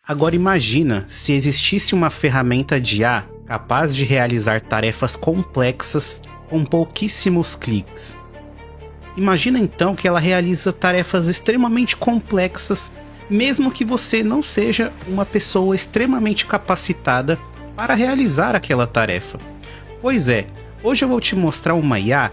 Agora imagina se existisse uma ferramenta de IA capaz de realizar tarefas complexas com pouquíssimos cliques. Imagina então que ela realiza tarefas extremamente complexas, mesmo que você não seja uma pessoa extremamente capacitada para realizar aquela tarefa. Pois é, hoje eu vou te mostrar uma IA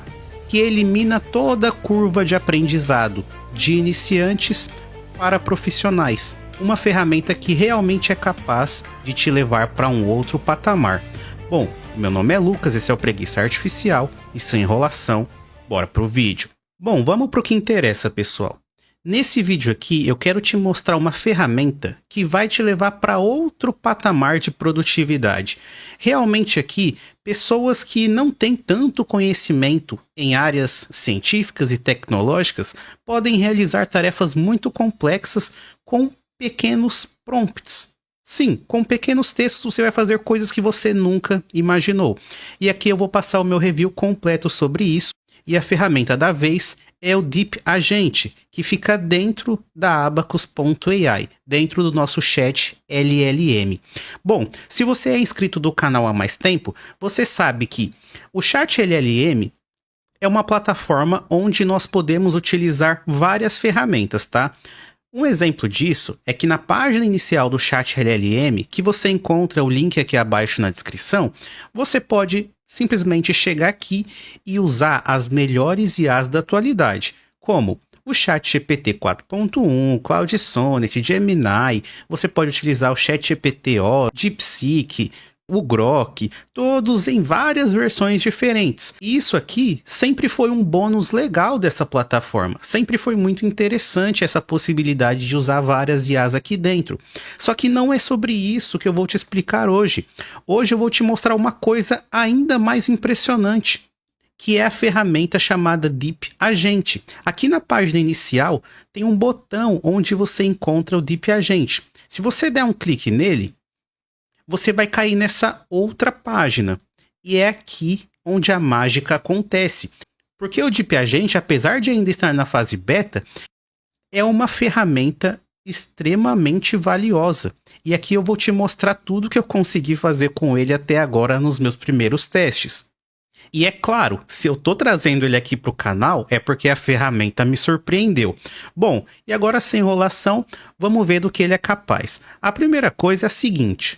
que elimina toda a curva de aprendizado, de iniciantes para profissionais. Uma ferramenta que realmente é capaz de te levar para um outro patamar. Bom, meu nome é Lucas, esse é o Preguiça Artificial e sem enrolação, bora pro vídeo. Bom, vamos pro que interessa, pessoal. Nesse vídeo aqui eu quero te mostrar uma ferramenta que vai te levar para outro patamar de produtividade. Realmente aqui, pessoas que não têm tanto conhecimento em áreas científicas e tecnológicas podem realizar tarefas muito complexas com pequenos prompts. Sim, com pequenos textos você vai fazer coisas que você nunca imaginou. E aqui eu vou passar o meu review completo sobre isso. E a ferramenta da vez é o Deep Agent, que fica dentro da Abacus.ai, dentro do nosso chat LLM. Bom, se você é inscrito do canal há mais tempo, você sabe que o chat LLM é uma plataforma onde nós podemos utilizar várias ferramentas, tá? Um exemplo disso é que na página inicial do chat LLM, que você encontra o link aqui abaixo na descrição, você pode simplesmente chegar aqui e usar as melhores IAs da atualidade, como o ChatGPT 4.1, Claude Sonnet, Gemini, você pode utilizar o ChatGPT-O, DeepSeek, o Grok, todos em várias versões diferentes. E isso aqui sempre foi um bônus legal dessa plataforma. Sempre foi muito interessante essa possibilidade de usar várias IAs aqui dentro. Só que não é sobre isso que eu vou te explicar hoje. Hoje eu vou te mostrar uma coisa ainda mais impressionante, que é a ferramenta chamada Deep Agent. Aqui na página inicial tem um botão onde você encontra o Deep Agent. Se você der um clique nele, você vai cair nessa outra página. E é aqui onde a mágica acontece. Porque o Deep Agent, apesar de ainda estar na fase beta, é uma ferramenta extremamente valiosa. E aqui eu vou te mostrar tudo que eu consegui fazer com ele até agora nos meus primeiros testes. E é claro, se eu tô trazendo ele aqui pro canal, é porque a ferramenta me surpreendeu. Bom, e agora sem enrolação, vamos ver do que ele é capaz. A primeira coisa é a seguinte.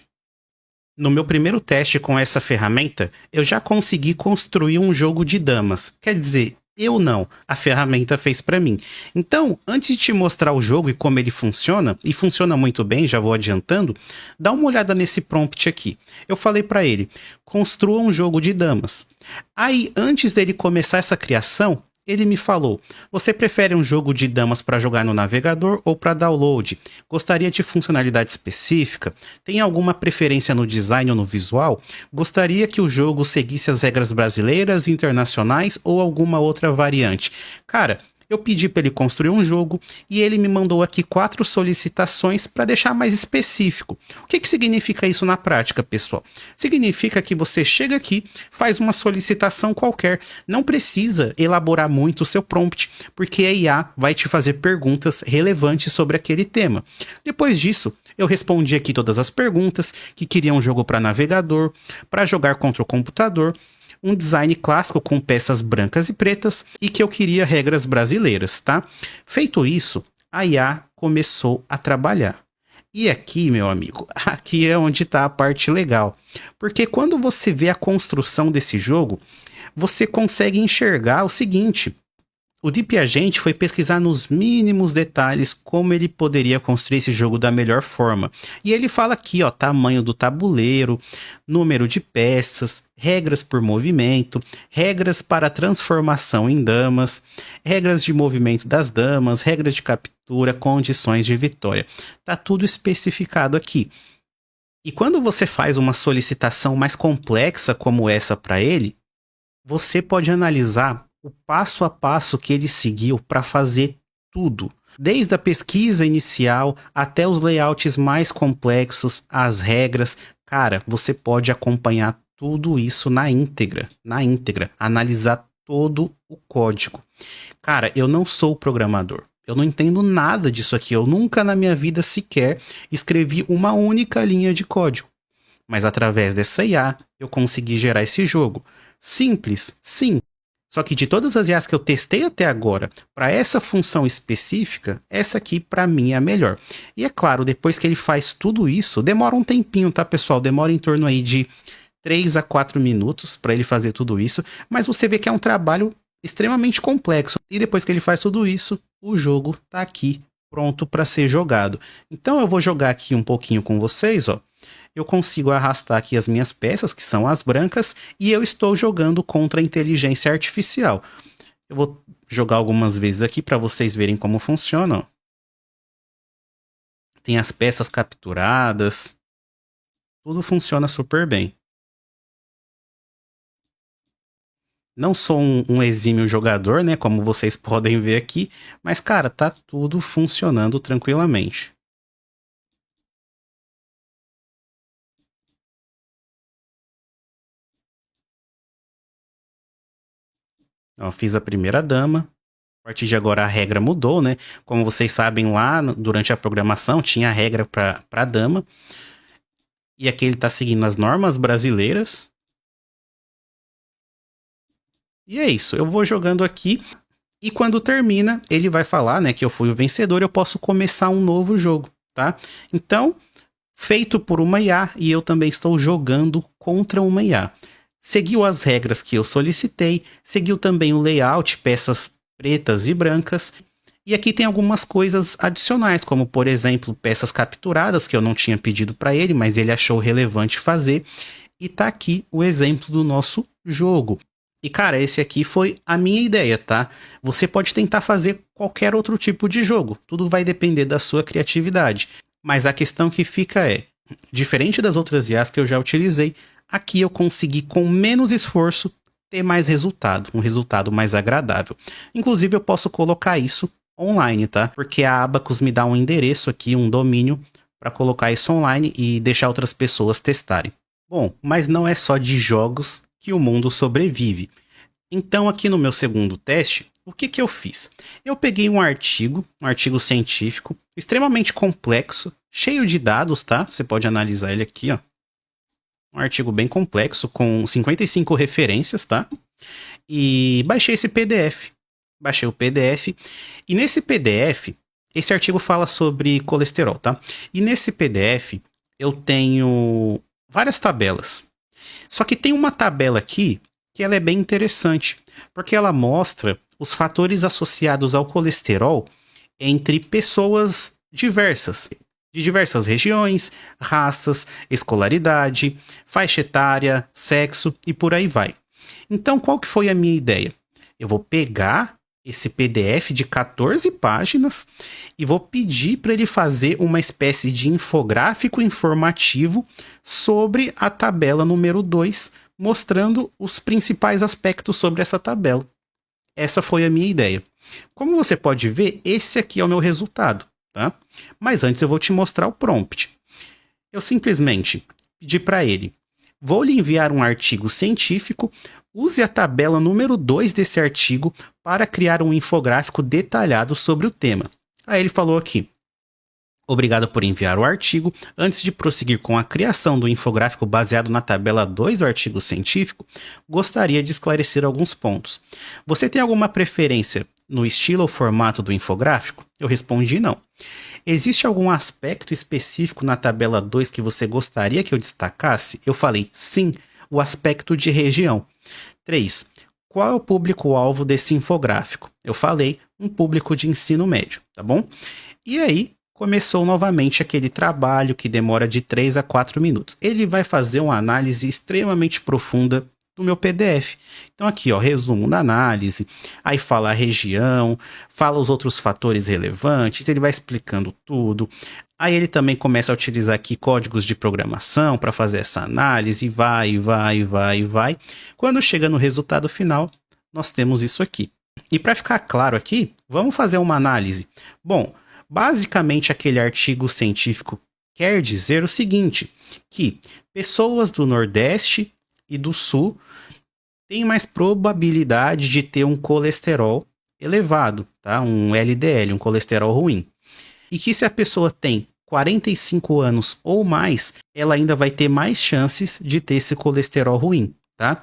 No meu primeiro teste com essa ferramenta, eu já consegui construir um jogo de damas. Quer dizer, eu não, a ferramenta fez para mim. Então, antes de te mostrar o jogo e como ele funciona, e funciona muito bem, já vou adiantando, dá uma olhada nesse prompt aqui. Eu falei para ele, construa um jogo de damas. Aí, antes dele começar essa criação, ele me falou, você prefere um jogo de damas para jogar no navegador ou para download? Gostaria de funcionalidade específica? Tem alguma preferência no design ou no visual? Gostaria que o jogo seguisse as regras brasileiras, internacionais ou alguma outra variante? Cara, eu pedi para ele construir um jogo e ele me mandou aqui 4 solicitações para deixar mais específico. O que significa isso na prática, pessoal? Significa que você chega aqui, faz uma solicitação qualquer, não precisa elaborar muito o seu prompt, porque a IA vai te fazer perguntas relevantes sobre aquele tema. Depois disso, eu respondi aqui todas as perguntas, que queria um jogo para navegador, para jogar contra o computador, um design clássico com peças brancas e pretas e que eu queria regras brasileiras, tá? Feito isso, a IA começou a trabalhar. E aqui, meu amigo, aqui é onde está a parte legal. Porque quando você vê a construção desse jogo, você consegue enxergar o seguinte. O Deep Agent foi pesquisar nos mínimos detalhes como ele poderia construir esse jogo da melhor forma. E ele fala aqui, ó, tamanho do tabuleiro, número de peças, regras por movimento, regras para transformação em damas, regras de movimento das damas, regras de captura, condições de vitória. Tá tudo especificado aqui. E quando você faz uma solicitação mais complexa como essa para ele, você pode analisar o passo a passo que ele seguiu para fazer tudo. Desde a pesquisa inicial até os layouts mais complexos, as regras. Cara, você pode acompanhar tudo isso na íntegra, analisar todo o código. Cara, eu não sou programador, Eu não entendo nada disso aqui. Eu nunca na minha vida sequer escrevi uma única linha de código. Mas através dessa IA, eu consegui gerar esse jogo. Simples, sim. Só que de todas as IAs que eu testei até agora, para essa função específica, essa aqui para mim é a melhor. E é claro, depois que ele faz tudo isso, demora um tempinho, tá, pessoal? Demora em torno aí de 3 a 4 minutos para ele fazer tudo isso, mas você vê que é um trabalho extremamente complexo. E depois que ele faz tudo isso, o jogo tá aqui pronto para ser jogado. Então eu vou jogar aqui um pouquinho com vocês, ó. Eu consigo arrastar aqui as minhas peças, que são as brancas, e eu estou jogando contra a inteligência artificial. Eu vou jogar algumas vezes aqui para vocês verem como funciona. Ó. Tem as peças capturadas. Tudo funciona super bem. Não sou um exímio jogador, né, como vocês podem ver aqui, mas cara, tá tudo funcionando tranquilamente. Ó, fiz a primeira dama. A partir de agora a regra mudou, né? Como vocês sabem lá durante a programação tinha a regra para dama. E aqui ele tá seguindo as normas brasileiras. E é isso, eu vou jogando aqui e quando termina, ele vai falar, né, que eu fui o vencedor, eu posso começar um novo jogo, tá? Então, feito por uma IA e eu também estou jogando contra uma IA. Seguiu as regras que eu solicitei, seguiu também o layout, peças pretas e brancas. E aqui tem algumas coisas adicionais, como por exemplo, peças capturadas que eu não tinha pedido para ele, mas ele achou relevante fazer. E tá aqui o exemplo do nosso jogo. E cara, esse aqui foi a minha ideia, tá? Você pode tentar fazer qualquer outro tipo de jogo, tudo vai depender da sua criatividade. Mas a questão que fica é, diferente das outras IAs que eu já utilizei, aqui eu consegui com menos esforço ter mais resultado, um resultado mais agradável. Inclusive eu posso colocar isso online, tá? Porque a Abacus me dá um endereço aqui, um domínio, para colocar isso online e deixar outras pessoas testarem. Bom, mas não é só de jogos que o mundo sobrevive. Então, aqui no meu segundo teste, o que eu fiz? Eu peguei um artigo científico, extremamente complexo, cheio de dados, tá? Você pode analisar ele aqui, ó. Um artigo bem complexo, com 55 referências, tá? E baixei esse PDF. Baixei o PDF. E nesse PDF, esse artigo fala sobre colesterol, tá? E nesse PDF, eu tenho várias tabelas. Só que tem uma tabela aqui que ela é bem interessante, porque ela mostra os fatores associados ao colesterol entre pessoas diversas, de diversas regiões, raças, escolaridade, faixa etária, sexo e por aí vai. Então, qual que foi a minha ideia? Eu vou pegar esse PDF de 14 páginas e vou pedir para ele fazer uma espécie de infográfico informativo sobre a tabela número 2, mostrando os principais aspectos sobre essa tabela. Essa foi a minha ideia. Como você pode ver, esse aqui é o meu resultado, tá? Mas antes eu vou te mostrar o prompt. Eu simplesmente pedi para ele, vou lhe enviar um artigo científico, use a tabela número 2 desse artigo para criar um infográfico detalhado sobre o tema. Aí ele falou aqui, obrigado por enviar o artigo. Antes de prosseguir com a criação do infográfico baseado na tabela 2 do artigo científico, gostaria de esclarecer alguns pontos. Você tem alguma preferência no estilo ou formato do infográfico? Eu respondi não. Existe algum aspecto específico na tabela 2 que você gostaria que eu destacasse? Eu falei sim, o aspecto de região. 3. Qual é o público-alvo desse infográfico? Eu falei um público de ensino médio, tá bom? E aí, começou novamente aquele trabalho que demora de 3 a 4 minutos. Ele vai fazer uma análise extremamente profunda do meu PDF. Então aqui, ó, resumo da análise, aí fala a região, fala os outros fatores relevantes, ele vai explicando tudo. Aí ele também começa a utilizar aqui códigos de programação para fazer essa análise, vai. Quando chega no resultado final, nós temos isso aqui. E para ficar claro aqui, vamos fazer uma análise. Bom, basicamente aquele artigo científico quer dizer o seguinte, que pessoas do Nordeste e do Sul têm mais probabilidade de ter um colesterol elevado, tá? Um LDL, um colesterol ruim. E que se a pessoa tem 45 anos ou mais, ela ainda vai ter mais chances de ter esse colesterol ruim, tá?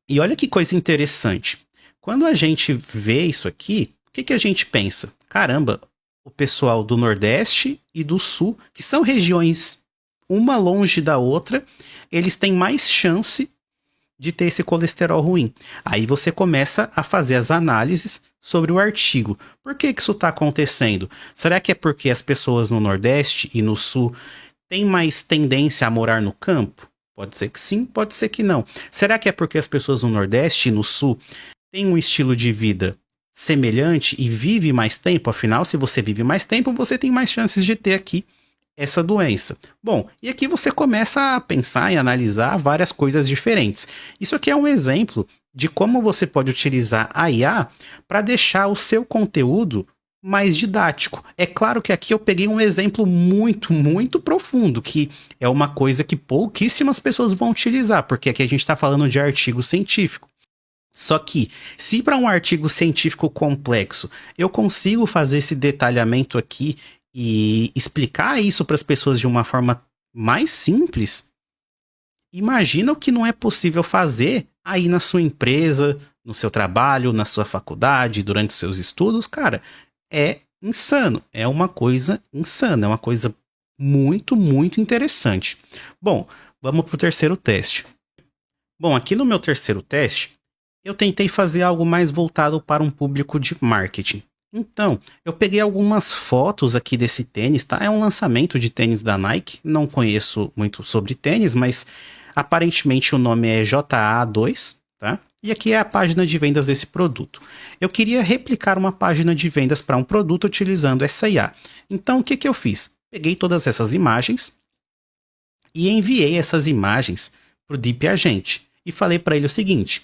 E olha que coisa interessante. Quando a gente vê isso aqui, o que a gente pensa? Caramba, o pessoal do Nordeste e do Sul, que são regiões uma longe da outra, eles têm mais chance de ter esse colesterol ruim. Aí você começa a fazer as análises sobre o artigo. Por que isso está acontecendo? Será que é porque as pessoas no Nordeste e no Sul têm mais tendência a morar no campo? Pode ser que sim, pode ser que não. Será que é porque as pessoas no Nordeste e no Sul têm um estilo de vida semelhante e vive mais tempo? Afinal, se você vive mais tempo, você tem mais chances de ter aqui essa doença. Bom, e aqui você começa a pensar e analisar várias coisas diferentes. Isso aqui é um exemplo de como você pode utilizar a IA para deixar o seu conteúdo mais didático. É claro que aqui eu peguei um exemplo muito profundo, que é uma coisa que pouquíssimas pessoas vão utilizar, porque aqui a gente está falando de artigo científico. Só que, se para um artigo científico complexo eu consigo fazer esse detalhamento aqui e explicar isso para as pessoas de uma forma mais simples, imagina o que não é possível fazer aí na sua empresa, no seu trabalho, na sua faculdade, durante os seus estudos. Cara, é insano, é uma coisa insana, é uma coisa muito interessante. Bom, vamos para o terceiro teste. Bom, aqui no meu terceiro teste, eu tentei fazer algo mais voltado para um público de marketing. Então, eu peguei algumas fotos aqui desse tênis, tá? É um lançamento de tênis da Nike, não conheço muito sobre tênis, mas aparentemente o nome é JA2, tá? E aqui é a página de vendas desse produto. Eu queria replicar uma página de vendas para um produto utilizando essa IA. Então, o que eu fiz? Peguei todas essas imagens e enviei essas imagens para o Deep Agent e falei para ele o seguinte: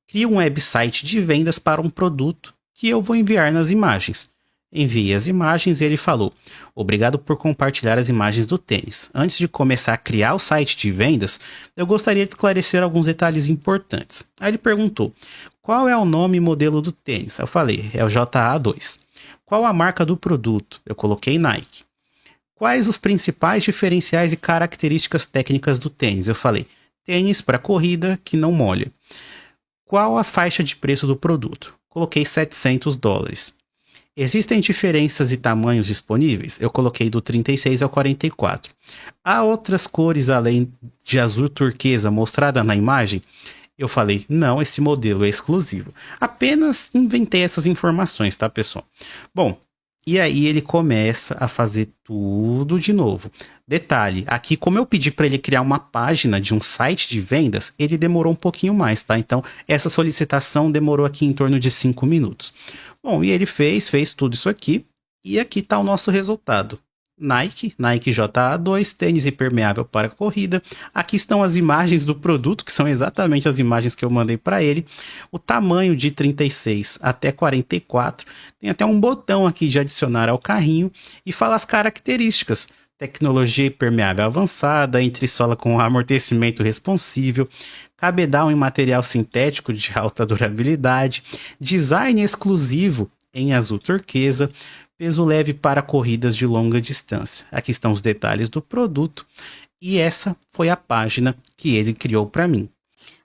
cria um website de vendas para um produto que eu vou enviar nas imagens. Enviei as imagens e ele falou: obrigado por compartilhar as imagens do tênis. Antes de começar a criar o site de vendas, eu gostaria de esclarecer alguns detalhes importantes. Aí ele perguntou: qual é o nome e modelo do tênis? Eu falei: é o JA2. Qual a marca do produto? Eu coloquei Nike. Quais os principais diferenciais e características técnicas do tênis? Eu falei: tênis para corrida que não molha. Qual a faixa de preço do produto? Coloquei $700. Existem diferenças e tamanhos disponíveis? Eu coloquei do 36 ao 44. Há outras cores além de azul turquesa mostrada na imagem? Eu falei: não, esse modelo é exclusivo. Apenas inventei essas informações, tá, pessoal? Bom, e aí ele começa a fazer tudo de novo. Detalhe, aqui como eu pedi para ele criar uma página de um site de vendas, ele demorou um pouquinho mais, tá? Então essa solicitação demorou aqui em torno de 5 minutos. Bom, e ele fez tudo isso aqui, e aqui está o nosso resultado. Nike JA2, tênis impermeável para corrida. Aqui estão as imagens do produto, que são exatamente as imagens que eu mandei para ele. O tamanho de 36 até 44. Tem até um botão aqui de adicionar ao carrinho e fala as características. Tecnologia impermeável avançada, entressola com amortecimento responsível, cabedal em material sintético de alta durabilidade, design exclusivo em azul turquesa, peso leve para corridas de longa distância. Aqui estão os detalhes do produto e essa foi a página que ele criou para mim.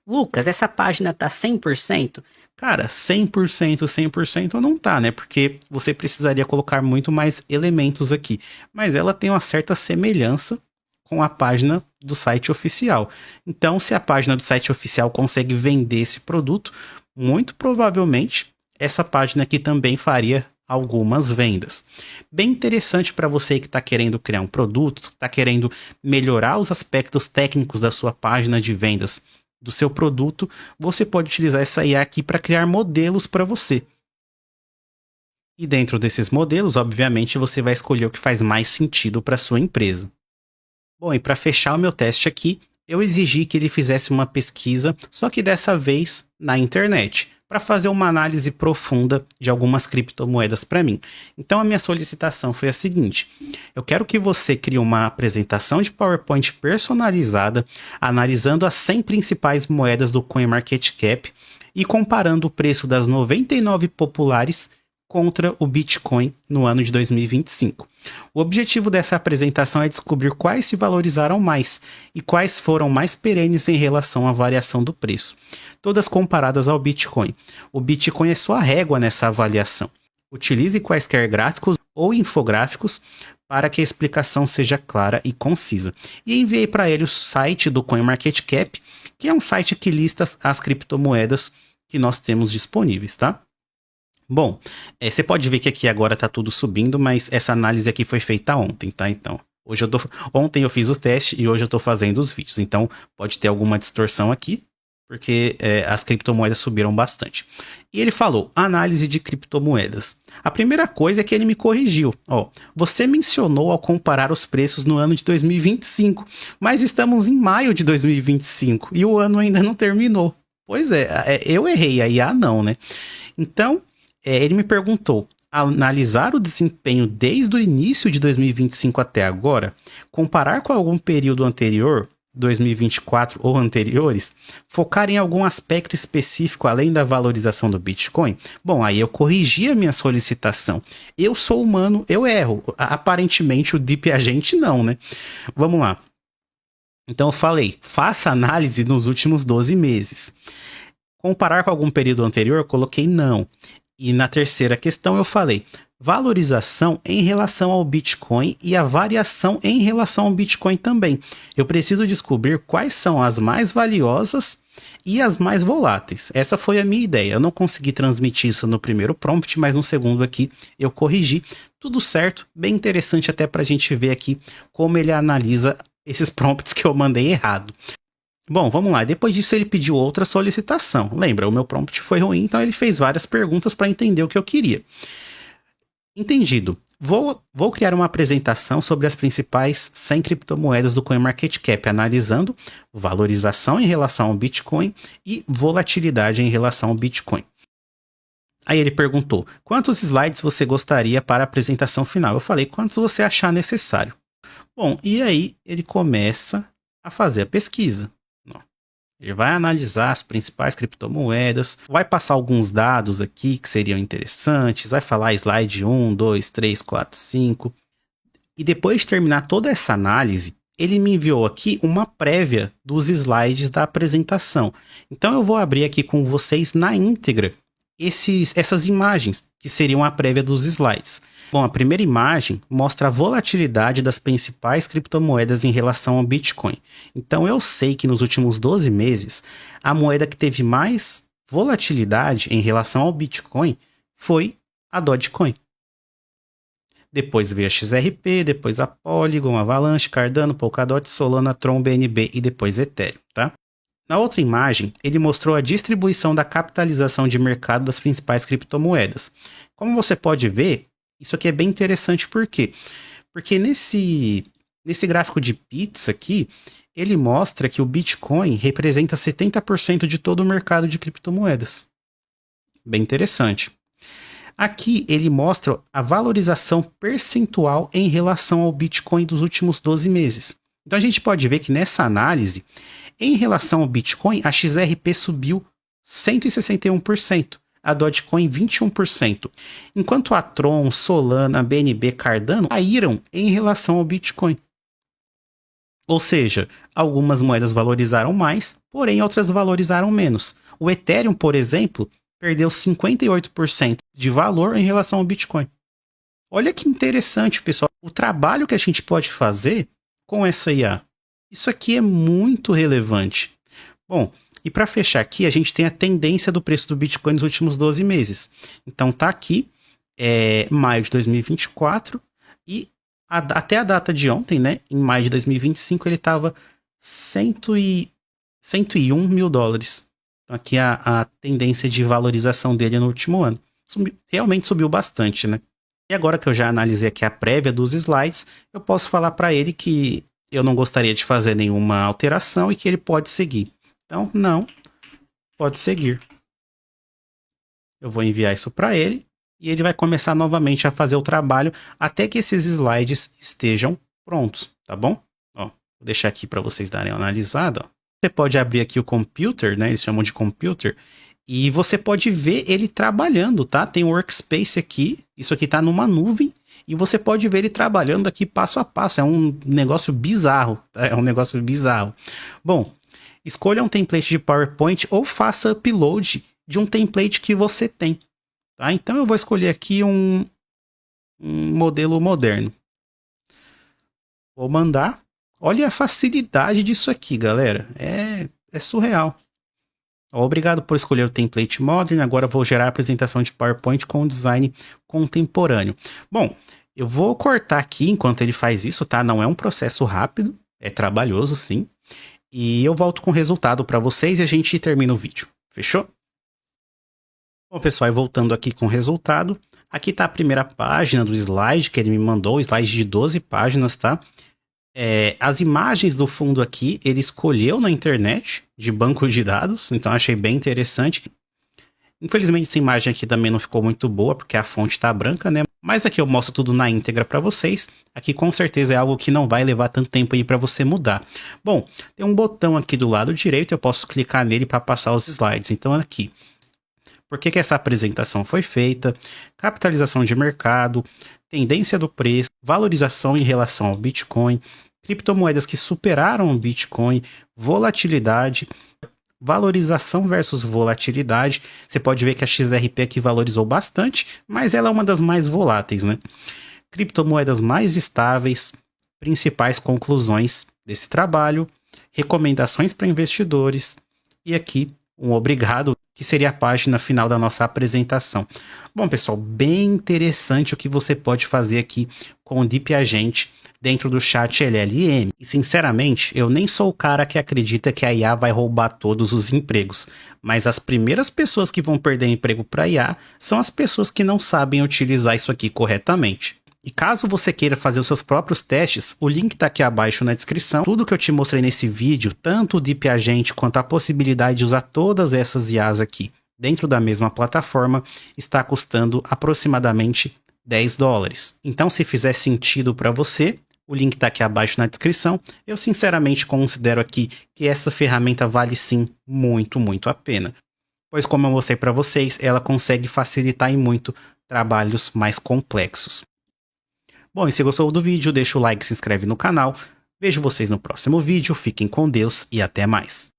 Lucas, essa página tá 100%? Cara, 100% não tá, né? Porque você precisaria colocar muito mais elementos aqui. Mas ela tem uma certa semelhança com a página do site oficial. Então, se a página do site oficial consegue vender esse produto, muito provavelmente essa página aqui também faria algumas vendas. Bem interessante para você que está querendo criar um produto, está querendo melhorar os aspectos técnicos da sua página de vendas do seu produto, você pode utilizar essa IA aqui para criar modelos para você. E dentro desses modelos, obviamente, você vai escolher o que faz mais sentido para sua empresa. Bom, e para fechar o meu teste aqui, eu exigi que ele fizesse uma pesquisa, só que dessa vez na internet, para fazer uma análise profunda de algumas criptomoedas para mim. Então a minha solicitação foi a seguinte: eu quero que você crie uma apresentação de PowerPoint personalizada, analisando as 100 principais moedas do CoinMarketCap e comparando o preço das 99 populares contra o Bitcoin no ano de 2025. O objetivo dessa apresentação é descobrir quais se valorizaram mais e quais foram mais perenes em relação à variação do preço, todas comparadas ao Bitcoin. O Bitcoin é sua régua nessa avaliação. Utilize quaisquer gráficos ou infográficos para que a explicação seja clara e concisa. E enviei para ele o site do CoinMarketCap, que é um site que lista as criptomoedas que nós temos disponíveis, tá? Bom, você pode ver que aqui agora tá tudo subindo, mas essa análise aqui foi feita ontem, tá? Então, ontem eu fiz os testes e hoje eu tô fazendo os vídeos. Então, pode ter alguma distorção aqui, porque as criptomoedas subiram bastante. E ele falou, análise de criptomoedas. A primeira coisa é que ele me corrigiu. Ó, você mencionou ao comparar os preços no ano de 2025, mas estamos em maio de 2025 e o ano ainda não terminou. Pois é, eu errei, a IA não, né? Então, ele me perguntou, analisar o desempenho desde o início de 2025 até agora, comparar com algum período anterior, 2024 ou anteriores, focar em algum aspecto específico além da valorização do Bitcoin? Bom, aí eu corrigi a minha solicitação. Eu sou humano, eu erro. Aparentemente o Deep Agent não, né? Vamos lá. Então eu falei, faça análise nos últimos 12 meses. Comparar com algum período anterior, eu coloquei não. E na terceira questão eu falei, valorização em relação ao Bitcoin e a variação em relação ao Bitcoin também. Eu preciso descobrir quais são as mais valiosas e as mais voláteis. Essa foi a minha ideia. Eu não consegui transmitir isso no primeiro prompt, mas no segundo aqui eu corrigi. Tudo certo, bem interessante até para a gente ver aqui como ele analisa esses prompts que eu mandei errado. Bom, vamos lá. Depois disso ele pediu outra solicitação. Lembra, o meu prompt foi ruim, então ele fez várias perguntas para entender o que eu queria. Entendido. Vou criar uma apresentação sobre as principais 100 criptomoedas do CoinMarketCap, analisando valorização em relação ao Bitcoin e volatilidade em relação ao Bitcoin. Aí ele perguntou, quantos slides você gostaria para a apresentação final? Eu falei, quantos você achar necessário. Bom, e aí ele começa a fazer a pesquisa. Ele vai analisar as principais criptomoedas, vai passar alguns dados aqui que seriam interessantes, vai falar slide 1, 2, 3, 4, 5. E depois de terminar toda essa análise, ele me enviou aqui uma prévia dos slides da apresentação. Então eu vou abrir aqui com vocês na íntegra essas imagens, que seriam a prévia dos slides. Bom, a primeira imagem mostra a volatilidade das principais criptomoedas em relação ao Bitcoin. Então eu sei que nos últimos 12 meses, a moeda que teve mais volatilidade em relação ao Bitcoin foi a Dogecoin. Depois veio a XRP, depois a Polygon, Avalanche, Cardano, Polkadot, Solana, Tron, BNB e depois Ethereum, tá? Na outra imagem, ele mostrou a distribuição da capitalização de mercado das principais criptomoedas. Como você pode ver, isso aqui é bem interessante, por quê? Porque nesse gráfico de pizza aqui, ele mostra que o Bitcoin representa 70% de todo o mercado de criptomoedas. Bem interessante. Aqui ele mostra a valorização percentual em relação ao Bitcoin dos últimos 12 meses. Então a gente pode ver que nessa análise, em relação ao Bitcoin, a XRP subiu 161%. A Dogecoin 21%, enquanto a Tron, Solana, BNB, Cardano caíram em relação ao Bitcoin. Ou seja, algumas moedas valorizaram mais, porém outras valorizaram menos. O Ethereum, por exemplo, perdeu 58% de valor em relação ao Bitcoin. Olha que interessante, pessoal, o trabalho que a gente pode fazer com essa IA. Isso aqui é muito relevante. Bom, e para fechar aqui, a gente tem a tendência do preço do Bitcoin nos últimos 12 meses. Então tá aqui, maio de 2024, e até a data de ontem, né, em maio de 2025, ele estava 101 mil dólares. Então aqui a tendência de valorização dele no último ano. Realmente subiu bastante, né? E agora que eu já analisei aqui a prévia dos slides, eu posso falar para ele que eu não gostaria de fazer nenhuma alteração e que ele pode seguir. Então, não, pode seguir. Eu vou enviar isso para ele e ele vai começar novamente a fazer o trabalho até que esses slides estejam prontos, tá bom? Ó, vou deixar aqui para vocês darem uma analisada. Ó. Você pode abrir aqui o computer, né? Eles chamam de computer, E você pode ver ele trabalhando, tá? Tem um workspace aqui, isso aqui tá numa nuvem, e você pode ver ele trabalhando aqui passo a passo. É um negócio bizarro, tá? É um negócio bizarro. Bom, escolha um template de PowerPoint ou faça upload de um template que você tem, tá? Então eu vou escolher aqui um modelo moderno. Vou mandar. Olha a facilidade disso aqui, galera. É surreal. Obrigado por escolher o template Modern. Agora vou gerar a apresentação de PowerPoint com design contemporâneo. Bom, eu vou cortar aqui enquanto ele faz isso, tá? Não é um processo rápido, é trabalhoso sim. E eu volto com o resultado para vocês e a gente termina o vídeo. Fechou? Bom, pessoal, e voltando aqui com o resultado. Aqui tá a primeira página do slide que ele me mandou, slide de 12 páginas, tá? As imagens do fundo aqui, ele escolheu na internet, de banco de dados, então achei bem interessante. Infelizmente essa imagem aqui também não ficou muito boa, porque a fonte tá branca, né? Mas aqui eu mostro tudo na íntegra para vocês. Aqui com certeza é algo que não vai levar tanto tempo aí para você mudar. Bom, tem um botão aqui do lado direito, eu posso clicar nele para passar os slides. Então aqui, por que essa apresentação foi feita, capitalização de mercado, tendência do preço, valorização em relação ao Bitcoin, criptomoedas que superaram o Bitcoin, volatilidade, valorização versus volatilidade. Você pode ver que a XRP aqui valorizou bastante, mas ela é uma das mais voláteis, né? Criptomoedas mais estáveis, principais conclusões desse trabalho, recomendações para investidores e aqui um obrigado, que seria a página final da nossa apresentação. Bom, pessoal, bem interessante o que você pode fazer aqui com o Deep Agent dentro do chat LLM. E sinceramente, eu nem sou o cara que acredita que a IA vai roubar todos os empregos, mas as primeiras pessoas que vão perder emprego para IA são as pessoas que não sabem utilizar isso aqui corretamente. E caso você queira fazer os seus próprios testes, o link está aqui abaixo na descrição. Tudo que eu te mostrei nesse vídeo, tanto o Deep Agent quanto a possibilidade de usar todas essas IAs aqui dentro da mesma plataforma, está custando aproximadamente $10. Então, se fizer sentido para você, o link está aqui abaixo na descrição. Eu sinceramente considero aqui que essa ferramenta vale sim muito, muito a pena. Pois como eu mostrei para vocês, ela consegue facilitar em muito trabalhos mais complexos. Bom, e se gostou do vídeo, deixa o like e se inscreve no canal. Vejo vocês no próximo vídeo, fiquem com Deus e até mais.